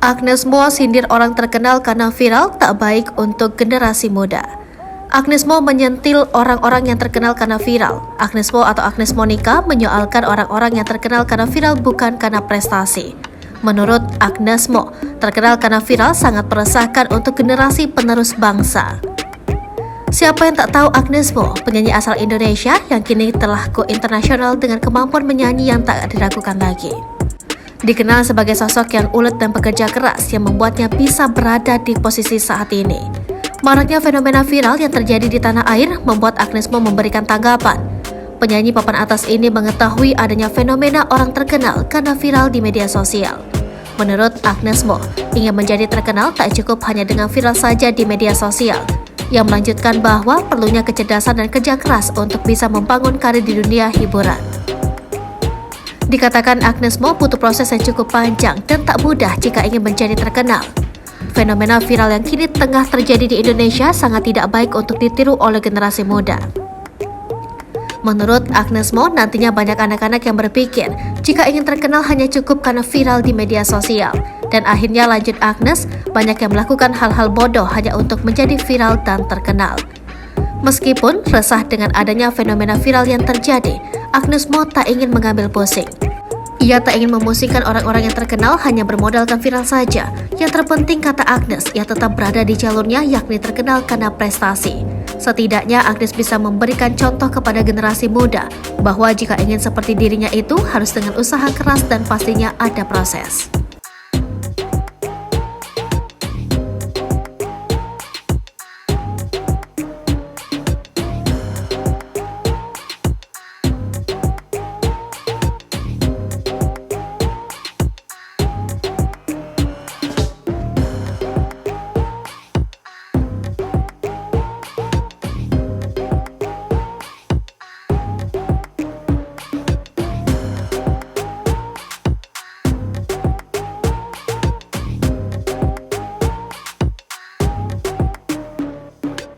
Agnes Mo sindir orang terkenal karena viral tak baik untuk generasi muda. Agnes Mo menyentil orang-orang yang terkenal karena viral. Agnes Mo atau Agnes Monica menyoalkan orang-orang yang terkenal karena viral bukan karena prestasi. Menurut Agnes Mo, terkenal karena viral sangat meresahkan untuk generasi penerus bangsa. Siapa yang tak tahu Agnes Mo, penyanyi asal Indonesia yang kini telah go internasional dengan kemampuan menyanyi yang tak diragukan lagi. Dikenal sebagai sosok yang ulet dan pekerja keras yang membuatnya bisa berada di posisi saat ini. Maraknya fenomena viral yang terjadi di tanah air membuat Agnes Mo memberikan tanggapan. Penyanyi papan atas ini mengetahui adanya fenomena orang terkenal karena viral di media sosial. Menurut Agnes Mo, ingin menjadi terkenal tak cukup hanya dengan viral saja di media sosial. Yang melanjutkan bahwa perlunya kecerdasan dan kerja keras untuk bisa membangun karir di dunia hiburan. Dikatakan Agnes Mo butuh proses yang cukup panjang dan tak mudah jika ingin menjadi terkenal. Fenomena viral yang kini tengah terjadi di Indonesia sangat tidak baik untuk ditiru oleh generasi muda. Menurut Agnes Mo, nantinya banyak anak-anak yang berpikir jika ingin terkenal hanya cukup karena viral di media sosial. Dan akhirnya lanjut Agnes, banyak yang melakukan hal-hal bodoh hanya untuk menjadi viral dan terkenal. Meskipun resah dengan adanya fenomena viral yang terjadi, Agnes Mo tak ingin mengambil pusing. Ia tak ingin memusingkan orang-orang yang terkenal hanya bermodalkan viral saja. Yang terpenting kata Agnes, ia tetap berada di jalurnya yakni terkenal karena prestasi. Setidaknya Agnes bisa memberikan contoh kepada generasi muda bahwa jika ingin seperti dirinya itu harus dengan usaha keras dan pastinya ada proses.